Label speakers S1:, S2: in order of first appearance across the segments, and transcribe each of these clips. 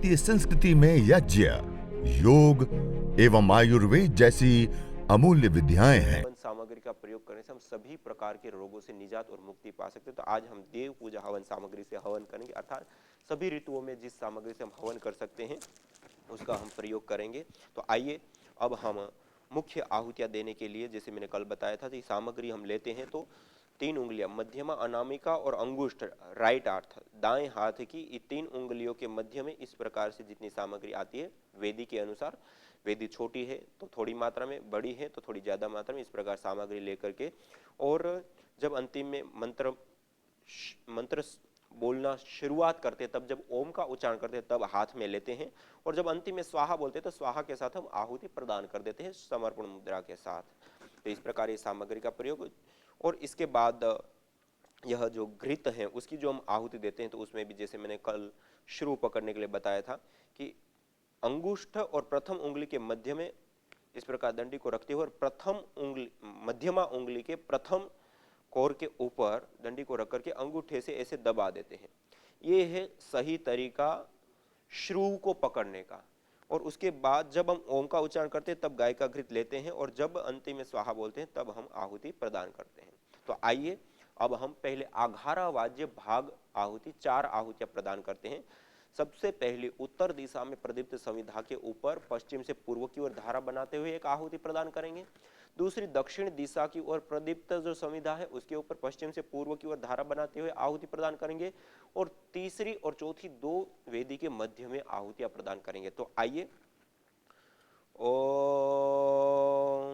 S1: भारतीय संस्कृति में यज्ञ, योग एवं आयुर्वेद जैसी अमूल्य विद्याएं हैं।
S2: हवन सामग्री का प्रयोग करने से हम सभी प्रकार के रोगों से निजात और मुक्ति पा सकते हैं। तो आज हम देव पूजा हवन सामग्री से हवन करेंगे, अर्थात सभी ऋतुओं में जिस सामग्री से हम हवन कर सकते हैं उसका हम प्रयोग करेंगे। तो आइए अब हम मुख्य आहुतियां देने के लिए, जैसे मैंने कल बताया था, कि सामग्री हम लेते हैं तो 3 उंगलियां, मध्यमा, अनामिका और अंगुष्ठ, राइट हाथ, दाएं हाथ की ये 3 उंगलियों के मध्य में इस प्रकार से जितनी सामग्री आती है वेदी के अनुसार, वेदी छोटी है तो थोड़ी मात्रा में, बड़ी है तो थोड़ी ज्यादा मात्रा में, इस प्रकार सामग्री लेकर के, और जब अंतिम में मंत्र बोलना शुरुआत करते हैं, तब जब ओम का उच्चारण करते हैं तब हाथ में लेते हैं, और जब अंतिम में स्वाहा बोलते हैं तो स्वाहा के साथ हम आहुति प्रदान कर देते हैं समर्पण मुद्रा के साथ। तो इस प्रकार ये सामग्री का प्रयोग। और इसके बाद यह जो घृत है उसकी जो हम आहुति देते हैं तो उसमें भी जैसे मैंने कल शुरू पकड़ने के लिए बताया था कि अंगुष्ठ और प्रथम उंगली के मध्य में इस प्रकार दंडी को रखते हुए और प्रथम उंगली, मध्यमा उंगली के प्रथम कोर के ऊपर डंडी को रख करके अंगूठे से ऐसे दबा देते हैं। ये है सही तरीका श्रू को पकड़ने का। और उसके बाद जब हम ओम का उच्चारण करते हैं तब गाय का घृत लेते हैं, और जब अंतिम में स्वाहा बोलते हैं तब हम आहुति प्रदान करते हैं। तो आइए अब हम पहले आघारा वाद्य भाग आहुति, 4 आहुतियां प्रदान करते हैं। सबसे पहले उत्तर दिशा में प्रदीप्त संविधा के ऊपर पश्चिम से पूर्व की ओर धारा बनाते हुए एक आहुति प्रदान करेंगे। दूसरी दक्षिण दिशा की ओर प्रदीप्त जो संविधा है उसके ऊपर पश्चिम से पूर्व की ओर धारा बनाते हुए आहुति प्रदान करेंगे। और तीसरी और चौथी 2 वेदी के मध्य में आहुतियां प्रदान करेंगे। तो आइए, ओम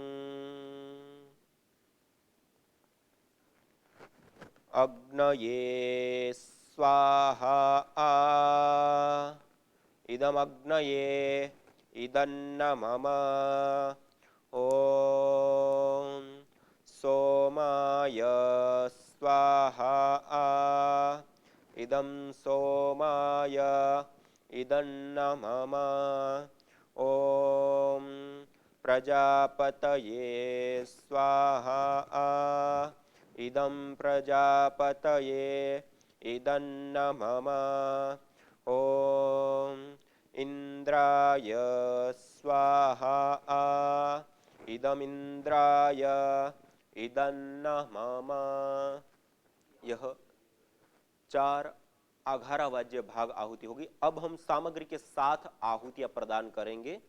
S2: अग्नये स्वाहा इदमग्नये इदन्न मम ओम सोमाय स्वाहा इदं सोमाय इदन्न मम ओम प्रजापतये स्वाहा इदं प्रजापतये इदन्न मम ओम इंद्राय स्वाहा इदमिंद्राय इदन्न मम। यह 4 आघारा वाद्य भाग आहुति होगी। अब हम सामग्री के साथ आहुतियां प्रदान करेंगे।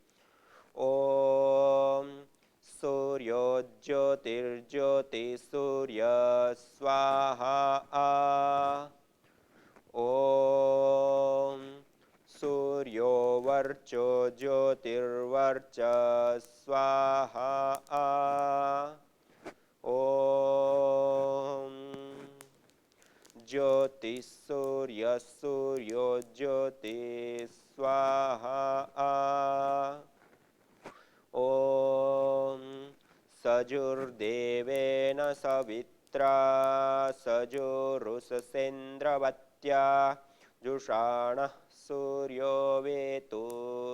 S2: ओम सूर्यो ज्योतिर्ज्योति सूर्य स्वाहा ओम सूर्यो वर्चो ज्योतिर्वर्च स्वाहा ओम ज्योति सूर्य सूर्यो ज्योति स्वाहा ओम सजुर्देवेन सवित्रा सजुरुषसेन्द्रवत्या जुषाणः सूर्यो वेतु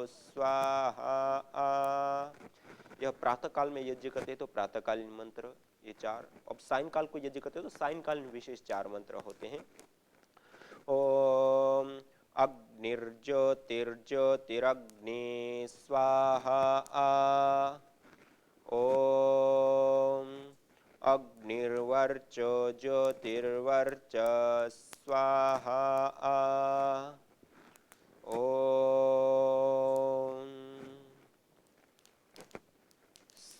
S2: स्वाहा। यह प्रातः काल में यज्ञ करते हैं तो प्रातःकालीन मंत्र ये 4। अब सायंकाल को यज्ञ करते हैं तो सायंकालीन विशेष 4 मंत्र होते हैं। ओम अग्निर्ज्योतिर्ज्योतिरग्नि स्वाहा ओम अग्निर्वर्चो ज्योतिर्वर्च स्वाहा ओम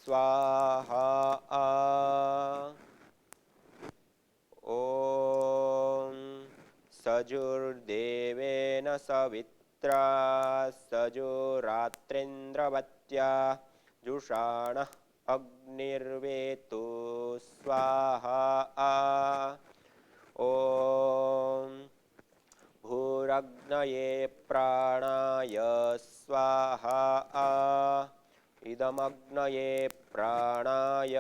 S2: स्वाहा ओम सजुर्देवेन सवित्रा सजुरात्रेन्द्रवत्या जुषाणः अग्निर्वेतु स्वाहा ओम भूरग्नये प्राणाय स्वाहा इदमग्नये प्राणाय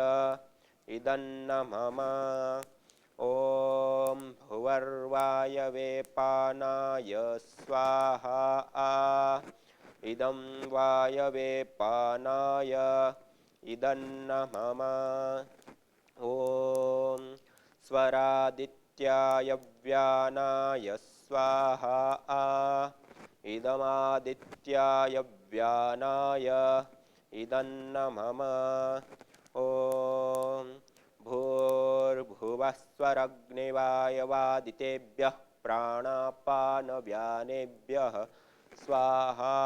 S2: इदन्न मम ओम भुवर्वायवे पानाय स्वाहा इदं वायवे पानाय इदन्न मम ओम स्वरादित्याय व्यानाय स्वाहा इदमादित्याय व्यानाय इदन्न मम ॐ भूर्भुवस्वरग्निवायवादितेभ्यः प्राणापानव्यानेभ्यः स्वाहा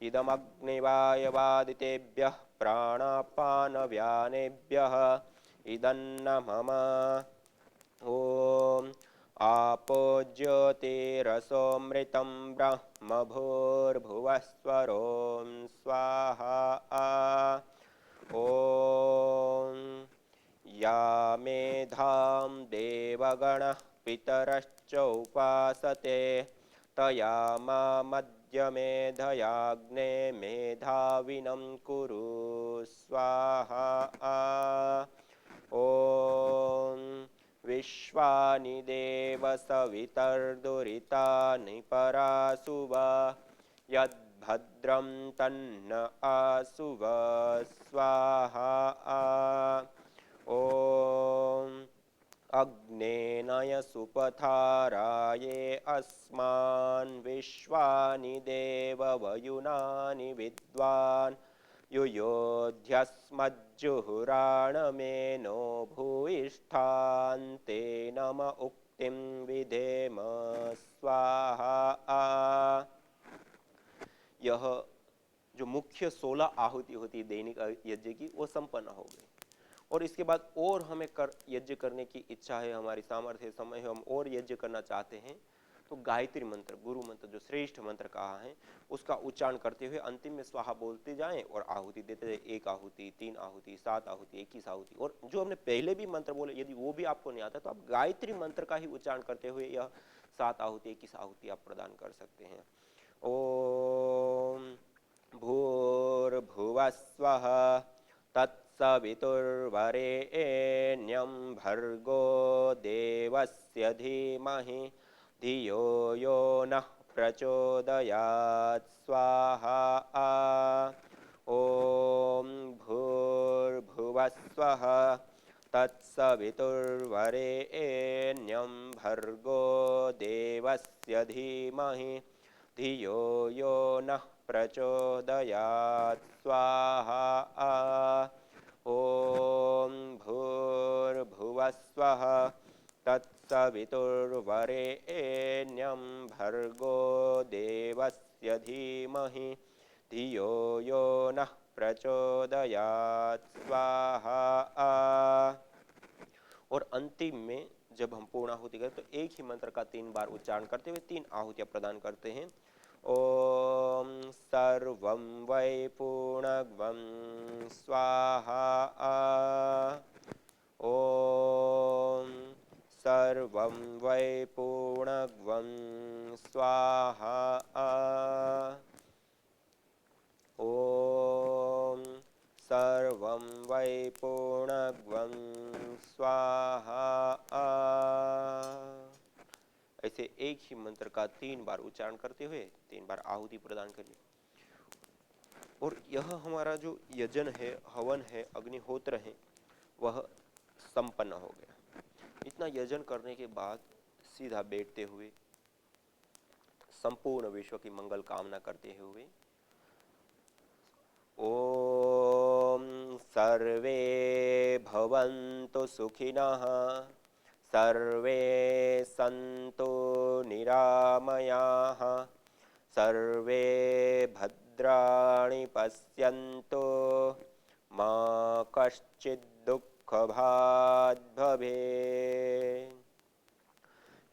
S2: इदमग्निवायवादितेभ्यः प्राणापानव्यानेभ्यः इदन्न मम ॐ आपो ज्योतिरसोऽमृतं ब्रह्म भूर्भुवस्वरों स्वाहा ॐ या मेधां देवगणः पितरश्च उपासते तया मामद्य मेधयाग्ने मेधाविनं कुरु स्वाहा ॐ विश्वानि देव सवितर्दुरितानि परासुव यद्भद्रं तन्न आसुव स्वाहा ॐ अग्नेनय सुपथाराये अस्मान् विश्वानि देव वयुनानि विद्वान् युयोध्यस्मज्जुहुराणमेनो भूयिष्ठान्ते नम उक्तिं विधेम स्वाहा। यह जो मुख्य 16 आहुति होती दैनिक यज्ञ की वो संपन्न हो गई और इसके बाद और हमें यज्ञ करने की इच्छा है, हमारी सामर्थ्य समय है, हम और यज्ञ करना चाहते हैं तो गायत्री मंत्र गुरु मंत्र जो श्रेष्ठ मंत्र कहा है उसका उच्चारण करते हुए अंतिम में स्वाहा बोलते जाएं और आहुति देते जाएं। 1 आहुति 3 आहुति 7 आहुति 21 आहुति और जो हमने पहले भी मंत्र बोले यदि वो भी आपको नहीं आता तो आप गायत्री मंत्र का ही उच्चारण करते हुए यह 7 आहुति 21 आहुति आप प्रदान कर सकते हैं। ओम भूर्भुवस्वः तत्सवितुर्वरेण्यं भर्गो देवस्य धीमहि धियो यो नः प्रचोदयात् स्वाहा ॐ भूर्भुवस्वः तत्सवितुर्वरेण्यं भर्गो देवस्य धीमहि धियो यो नः प्रचोदयात् स्वाहा ॐ भूर्भुवस्वः तत्सवितुर्वरेण्यं भर्गो देवस्य धीमहि धियो यो नः प्रचोदयात् स्वाहा। और अंतिम में जब हम पूर्णाहुति करते तो एक ही मंत्र का 3 बार उच्चारण करते हुए 3 आहुतियां प्रदान करते हैं। ओम सर्वं वै पूर्णग्वं स्वाहा ओम सर्वं वै पूर्णग्वं स्वाहा ओम सर्वं वै पूर्णग्वं स्वाहा। ऐसे एक ही मंत्र का 3 बार उच्चारण करते हुए 3 बार आहुति प्रदान करिए और यह हमारा जो यजन है, हवन है, अग्निहोत्र है वह संपन्न हो गया। इतना यजन करने के बाद सीधा बैठते हुए संपूर्ण विश्व की मंगल कामना करते हुए ओम सर्वे भवन्तु सुखिनः सर्वे सन्तु निरामयाः सर्वे भद्राणि पश्यन्तु मा कश्चित् दुःखभाग् भवेत्।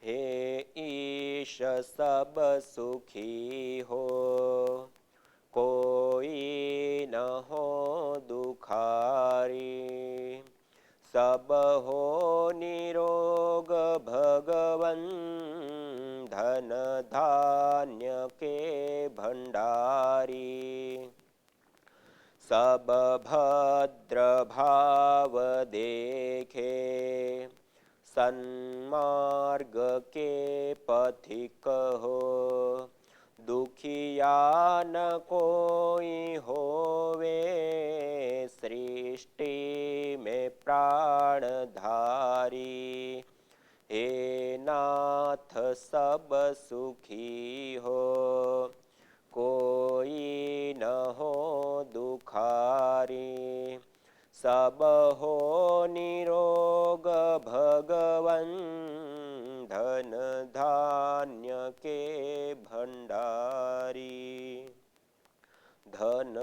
S2: हे ईश सब सुखी हो कोई न हो दुखारी सब हो निरोग भगवन धन धान्य के भंडारी सब भद्र भाव देखे सन्मार्ग के पथिक हो दुखिया न कोई होवे सृष्टि में प्राणधारी हे नाथ सब सुखी हो दुखारी सब हो निरोग भगवन धन धान्य के भंडारी धन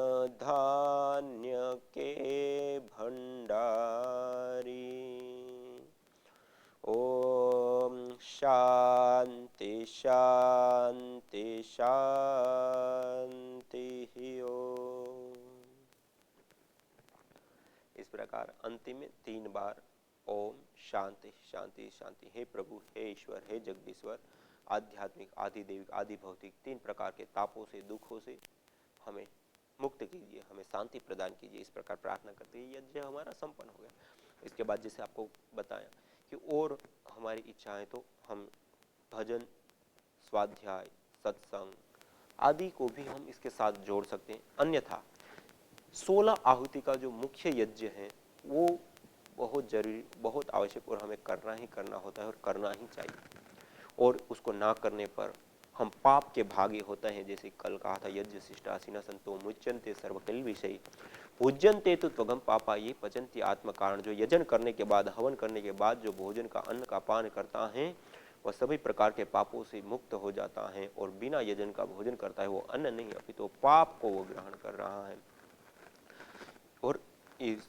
S2: धान्य के भंडारी। ओम शांति शांति शांति ओम। इस प्रकार अंतिम में 3 बार ओम शांति शांति शांति। हे प्रभु, हे ईश्वर, हे जगदीश्वर, आध्यात्मिक, आधिदैविक, आदि भौतिक 3 प्रकार के तापों से, दुखों से हमें मुक्त कीजिए, हमें शांति प्रदान कीजिए। इस प्रकार प्रार्थना करते ही यज्ञ हमारा संपन्न हो गया। इसके बाद जैसे आपको बताया कि और हमारी इच्छाएं, तो हम भजन, स्वाध्याय, सत्संग आदि को भी हम इसके साथ जोड़ सकते हैं। अन्यथा 16 आहुति का जो मुख्य यज्ञ है वो बहुत जरूरी, बहुत आवश्यक और हमें करना ही करना होता है और करना ही चाहिए। और उसको ना करने पर हम पाप के भागी होते हैं। जैसे कल कहा था, यज्ञ शिष्टासीना संतो मुच्यन्ते सर्वकल विषयी पूज्यन्ते तो त्वगम पापा ये पचन्ति आत्म कारण। जो यजन करने के बाद, हवन करने के बाद जो भोजन का, अन्न का पान करता है वह सभी प्रकार के पापों से मुक्त हो जाता है। और बिना यजन का भोजन करता है वो अन्न नहीं अपितु तो पाप को वो ग्रहण कर रहा है। और इस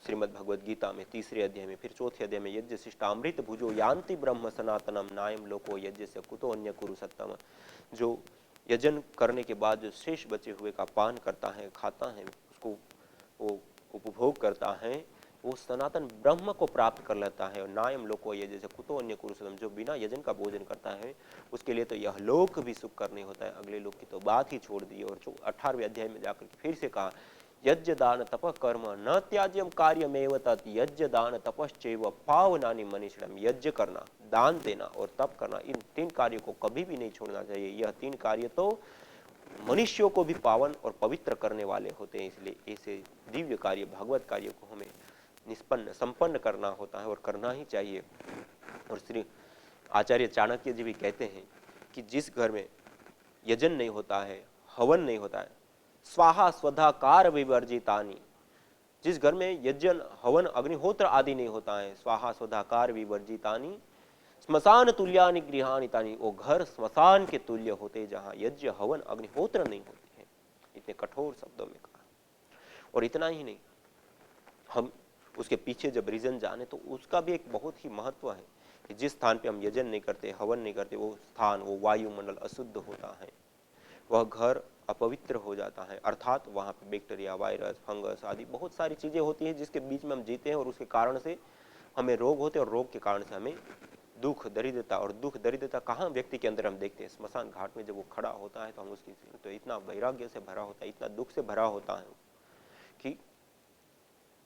S2: श्रीमद् भगवद गीता में 3रे अध्याय में, फिर 4थे अध्याय में, यज्ञ शिष्टामृत भुजो यान्ति ब्रह्म सनातनम नायम लोको यज्ञ से कुतो अन्य कुरु सत्तम। जो यजन करने के बाद जो शेष बचे हुए का पान करता है, खाता है, उसको वो उपभोग करता है, वो सनातन ब्रह्म को प्राप्त कर लेता है। और नायम लोको यज्ञ से कुतो अन्य कुरु सत्तम। जो बिना यजन का भोजन करता है उसके लिए तो यह लोक भी सुख करने होता है, अगले लोक की तो बात ही छोड़ दी। और जो 18वें अध्याय में जाकर के फिर से कहा, यज्ञ दान तप कर्म न त्याज्यम कार्यमेव तत् यज्ञ दान तपश्चैव पावनानि मनीषिणम्। यज्ञ करना, दान देना और तप करना, इन 3 कार्यों को कभी भी नहीं छोड़ना चाहिए। यह 3 कार्य तो मनुष्यों को भी पावन और पवित्र करने वाले होते हैं। इसलिए ऐसे दिव्य कार्य, भगवत कार्य को हमें संपन्न करना होता है और करना ही चाहिए। और श्री आचार्य चाणक्य जी भी कहते हैं कि जिस घर में यजन नहीं होता है, हवन नहीं होता है, स्वाहा स्वधाकार विवर्जितानि, जिस घर में यजन, हवन, अग्निहोत्र आदि नहीं होता है, स्वाहा स्वधाकार विवर्जितानि स्मशान तुल्यानि गृहाणि तानि, वो घर स्मशान के तुल्य होते जहां यज्ञ, हवन, अग्निहोत्र नहीं होते हैं। इतने कठोर शब्दों में कहा। और इतना ही नहीं, हम उसके पीछे जब रीजन जाने तो उसका भी एक बहुत ही महत्व है कि जिस स्थान पे हम यजन नहीं करते, हवन नहीं करते, वो स्थान, वो वायुमंडल अशुद्ध होता है, वह घर अपवित्र हो जाता है। अर्थात वहाँ पे बैक्टीरिया, वायरस, फंगस आदि बहुत सारी चीजें होती हैं जिसके बीच में हम जीते हैं और उसके कारण से हमें रोग होते हैं और रोग के कारण से हमें दुख दरिद्रता। और दुख दरिद्रता कहाँ व्यक्ति के अंदर हम देखते हैं? स्मशान घाट में जब वो खड़ा होता है तो हम उसकी, तो इतना वैराग्य से भरा होता है, इतना दुख से भरा होता है कि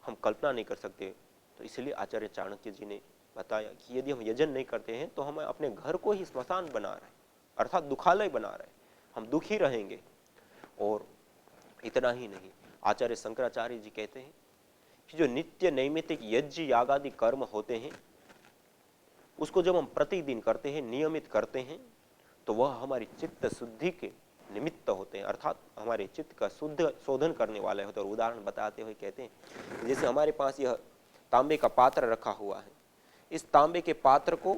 S2: हम कल्पना नहीं कर सकते। तो इसलिए आचार्य चाणक्य जी ने बताया कि यदि हम यजन नहीं करते हैं तो हम अपने घर को ही स्मशान बना रहे हैं, अर्थात दुखालय बना रहे हैं, हम दुखी रहेंगे। और इतना ही नहीं, आचार्य शंकराचार्य जी कहते हैं कि जो नित्य नैमित्तिक यज्ञ याग आदि कर्म होते हैं उसको जब हम प्रतिदिन करते हैं, नियमित करते हैं, तो वह हमारी चित्त शुद्धि के निमित्त होते हैं, अर्थात हमारे चित्त का शुद्ध शोधन करने वाले होते हैं। और उदाहरण बताते हुए कहते हैं, जैसे हमारे पास यह तांबे का पात्र रखा हुआ है, इस तांबे के पात्र को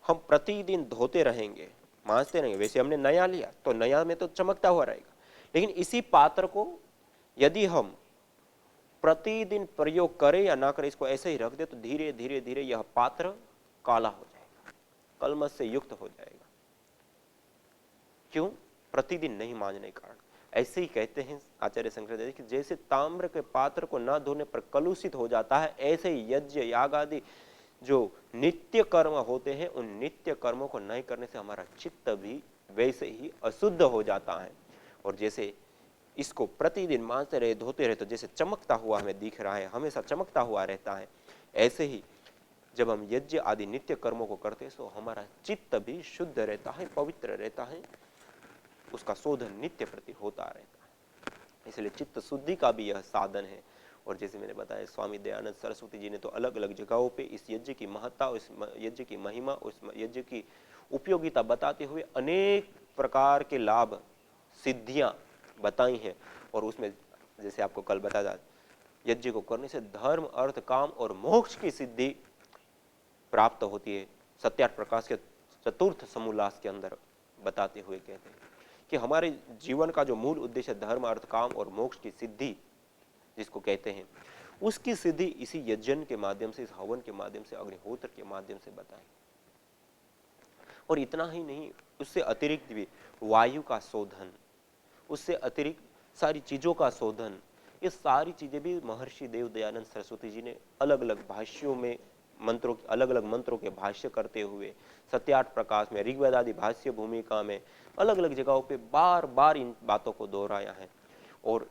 S2: हम प्रतिदिन धोते रहेंगे, मांजते रहेंगे। वैसे हमने नया लिया तो नया में तो चमकता हुआ रहेगा, लेकिन इसी पात्र को यदि हम प्रतिदिन प्रयोग करें या ना करें, इसको ऐसे ही रख दे, तो धीरे धीरे धीरे यह पात्र काला हो जाएगा, कलमश से युक्त हो जाएगा। क्यों? प्रतिदिन नहीं मांजने के कारण। ऐसे ही कहते हैं आचार्य शंकराचार्य कि जैसे ताम्र के पात्र को न धोने पर कलुषित हो जाता है, ऐसे ही यज्ञ याग आदि जो नित्य कर्म होते हैं, उन नित्य कर्मों को नहीं करने से हमारा चित्त भी वैसे ही अशुद्ध हो जाता है। और जैसे इसको प्रतिदिन मांजते रहे, धोते रहे, तो जैसे चमकता हुआ हमें दिख रहा है, हमेशा चमकता हुआ रहता है, ऐसे ही जब हम यज्ञ आदि नित्य कर्मों को करते हैं तो हमारा चित्त भी शुद्ध रहता है, पवित्र रहता है, उसका शोधन नित्य प्रति होता रहता है। इसलिए चित्त शुद्धि का भी यह साधन है। और जैसे मैंने बताया, स्वामी दयानंद सरस्वती जी ने तो अलग अलग जगहों पे इस यज्ञ की महत्ता, इस यज्ञ की महिमा, उस यज्ञ की उपयोगिता बताते हुए अनेक प्रकार के लाभ, सिद्धियां बताई हैं। और उसमें जैसे आपको कल बताया, यज्ञ को करने से धर्म, अर्थ, काम और मोक्ष की सिद्धि प्राप्त होती है। सत्यार्थ प्रकाश के चतुर्थ समोल्लास के अंदर बताते हुए कहते हैं कि हमारे जीवन का जो मूल उद्देश्य धर्म, अर्थ, काम और मोक्ष की सिद्धि जिसको कहते हैं, उसकी सिद्धि इसी यज्ञ के माध्यम से, इस हवन के माध्यम से, अग्निहोत्र के माध्यम से बताएं। और इतना ही नहीं, उससे अतिरिक्त भी वायु का शोधन, उससे अतिरिक्त सारी चीजों का शोधन, ये सारी चीजें भी महर्षि देव दयानंद सरस्वती जी ने अलग अलग भाष्यों में मंत्रों, अलग अलग मंत्रों के भाष्य करते हुए, सत्यार्थ प्रकाश में, ऋग्वेद आदि भाष्य भूमिका में, अलग अलग जगहों पे बार बार इन बातों को दोहराया है। और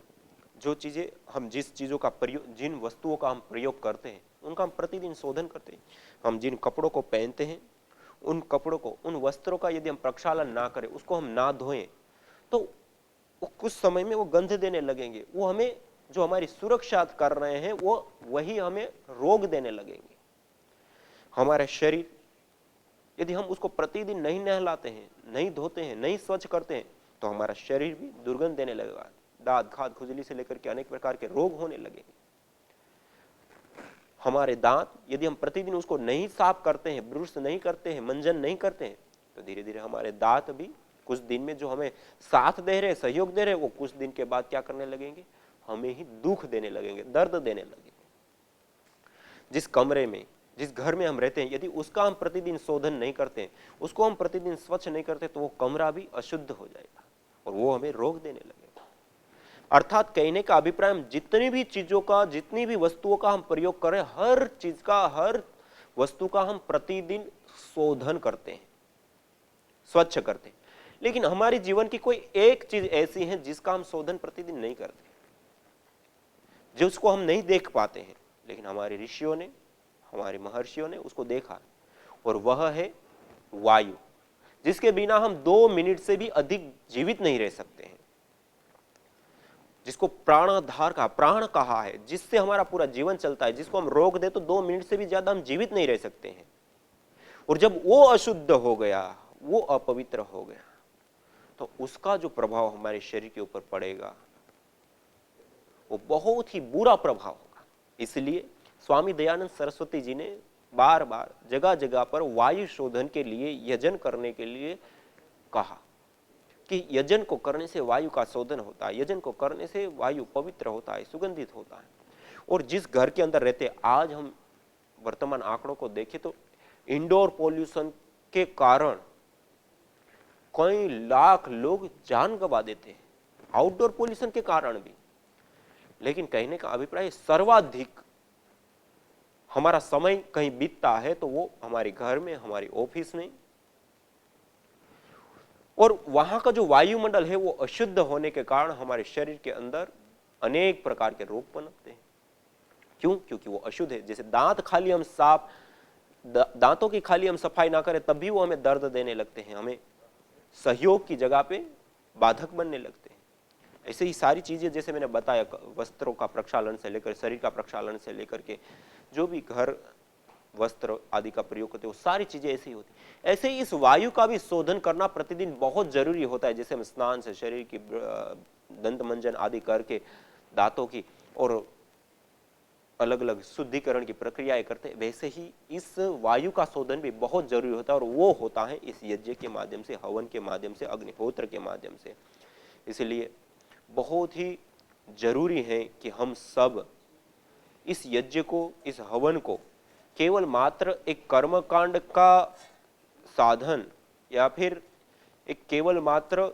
S2: जो चीजें हम, जिस चीजों का प्रयोग, जिन वस्तुओं का हम प्रयोग करते हैं, उनका हम प्रतिदिन शोधन करते हैं। हम जिन कपड़ों को पहनते हैं, उन कपड़ों को, उन वस्त्रों का यदि हम प्रक्षालन ना करें, उसको हम ना धोएं, तो वो कुछ समय में वो गंध देने लगेंगे। वो हमें, जो हमारी सुरक्षा कर रहे हैं, वो वही हमें रोग देने लगेंगे। हमारा शरीर यदि हम उसको प्रतिदिन नहीं नहलाते हैं, नहीं धोते हैं, नहीं स्वच्छ करते हैं, तो हमारा शरीर भी दुर्गंध देने लगेगा। दांत, खाद, खुजली से लेकर के अनेक प्रकार के रोग होने लगेंगे। हमारे दांत यदि हम प्रतिदिन उसको नहीं साफ करते हैं, ब्रुश नहीं करते हैं, मंजन नहीं करते हैं, तो धीरे धीरे हमारे दांत भी कुछ दिन में जो हमें साथ दे रहे, सहयोग दे रहे, वो कुछ दिन के बाद क्या करने लगेंगे, हमें ही दुख देने लगेंगे, दर्द देने लगेंगे। जिस कमरे में, जिस घर में हम रहते हैं, यदि उसका हम प्रतिदिन शोधन नहीं करते, उसको हम प्रतिदिन स्वच्छ नहीं करते, तो वो कमरा भी अशुद्ध हो जाएगा और वो हमें रोग देने लगेगा। अर्थात कहने का अभिप्राय, हम जितनी भी चीजों का, जितनी भी वस्तुओं का हम प्रयोग करें, हर चीज का, हर वस्तु का हम प्रतिदिन शोधन करते हैं, स्वच्छ करते हैं। लेकिन हमारे जीवन की कोई एक चीज ऐसी है जिसका हम शोधन प्रतिदिन नहीं करते, जिसको हम नहीं देख पाते हैं, लेकिन हमारे ऋषियों ने, हमारे महर्षियों ने उसको देखा, और वह है वायु, जिसके बिना हम 2 मिनट से भी अधिक जीवित नहीं रह सकते हैं, जिसको प्राणाधार कहा, प्राण कहा है, जिससे हमारा पूरा जीवन चलता है। जिसको हम रोक दे तो 2 मिनट से भी ज्यादा हम जीवित नहीं रह सकते हैं। और जब वो अशुद्ध हो गया, वो अपवित्र हो गया, तो उसका जो प्रभाव हमारे शरीर के ऊपर पड़ेगा, वो बहुत ही बुरा प्रभाव होगा। इसलिए स्वामी दयानंद सरस्वती जी ने बार बार जगह जगह पर वायु शोधन के लिए, यजन करने के लिए कहा कि यजन को करने से वायु का शोधन होता है, यजन को करने से वायु पवित्र होता है, सुगंधित होता है। और जिस घर के अंदर रहते, आज हम वर्तमान आंकड़ों को देखें तो इंडोर पॉल्यूशन के कारण कई लाख लोग जान गंवा देते हैं, आउटडोर पॉल्यूशन के कारण भी। लेकिन कहने का अभिप्राय, सर्वाधिक हमारा समय कहीं बीतता है तो वो हमारे घर में, हमारे ऑफिस में, और वहां का जो वायुमंडल है वो अशुद्ध होने के कारण हमारे शरीर के अंदर अनेक प्रकार के रोग पनपते हैं। क्यों? क्योंकि वो अशुद्ध है। जैसे दांत खाली हम साफ, दांतों की खाली हम सफाई ना करें तब भी वो हमें दर्द देने लगते हैं, हमें सहयोग की जगह पे बाधक बनने लगते हैं। ऐसे ही सारी चीजें, जैसे मैंने बताया, वस्त्रों का प्रक्षालन से लेकर, शरीर का प्रक्षालन से लेकर के जो भी घर वस्त्र आदि का प्रयोग करते हैं, वो सारी चीजें ऐसी होती। ऐसे ही इस वायु का भी शोधन करना प्रतिदिन बहुत जरूरी होता है। जैसे हम स्नान से शरीर की दंत मंजन आदि करके, दांतों की और अलग अलग शुद्धिकरण की प्रक्रियाएं करते हैं, वैसे ही इस वायु का शोधन भी बहुत जरूरी होता है, और वो होता है इस यज्ञ के माध्यम से, हवन के माध्यम से, अग्निहोत्र के माध्यम से। इसलिए बहुत ही जरूरी है कि हम सब इस यज्ञ को, इस हवन को केवल मात्र एक कर्मकांड का साधन या फिर एक केवल मात्र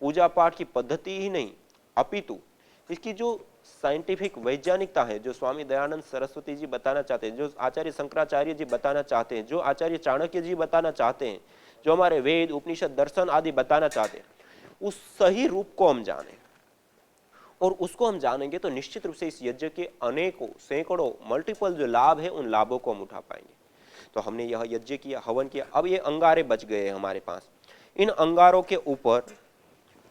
S2: पूजा पाठ की पद्धति ही नहीं, अपितु इसकी जो साइंटिफिक वैज्ञानिकता है, जो स्वामी दयानंद सरस्वती जी बताना चाहते हैं, जो आचार्य शंकराचार्य जी बताना चाहते हैं, जो आचार्य चाणक्य जी बताना चाहते हैं, जो हमारे वेद, उपनिषद, दर्शन आदि बताना चाहते हैं, उस सही रूप को हम जाने। और उसको हम जानेंगे तो निश्चित रूप से इस यज्ञ के अनेकों, सैकड़ों, मल्टीपल जो लाभ है, उन लाभों को हम उठा पाएंगे। तो हमने यह यज्ञ किया, हवन किया, अब ये अंगारे बच गए हैं हमारे पास। इन अंगारों के ऊपर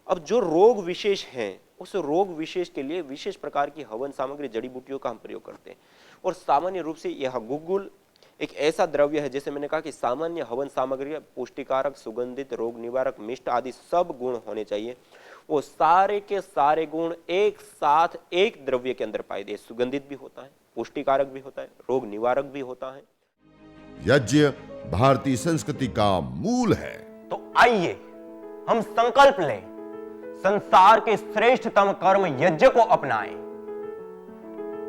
S2: अब जो रोग विशेष हैं, उस रोग विशेष के लिए विशेष प्रकार की हवन सामग्री, जड़ी बूटियों का हम प्रयोग करते हैं। और सामान्य रूप से यह गुग्गुल एक ऐसा द्रव्य है, जैसे मैंने कहा कि सामान्य हवन सामग्री पुष्टिकारक, सुगंधित, रोग निवारक, मिष्ट आदि सब गुण होने चाहिए। वो सारे के सारे गुण एक साथ एक द्रव्य के अंदर पाए दे। सुगंधित भी होता है, पुष्टिकारक भी होता है, रोग निवारक भी होता है।
S1: यज्ञ भारतीय संस्कृति का मूल है।
S3: तो आइए हम संकल्प लें, संसार के श्रेष्ठतम कर्म यज्ञ को अपनाएं।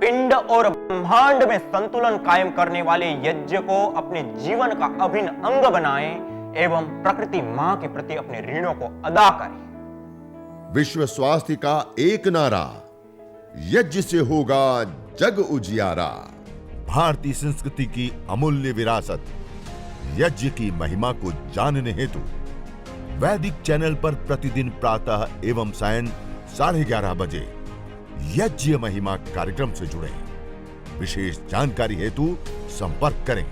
S3: पिंड और ब्रह्मांड में संतुलन कायम करने वाले यज्ञ को अपने जीवन का अभिन्न अंग बनाएं एवं प्रकृति मां के प्रति अपने ऋणों को अदा करें।
S1: विश्व स्वास्थ्य का एक नारा, यज्ञ से होगा जग उजियारा। भारतीय संस्कृति की अमूल्य विरासत यज्ञ की महिमा को जानने हेतु वैदिक चैनल पर प्रतिदिन प्रातः एवं सायं 11:30 बजे यज्ञ महिमा कार्यक्रम से जुड़ें। विशेष जानकारी हेतु संपर्क करें।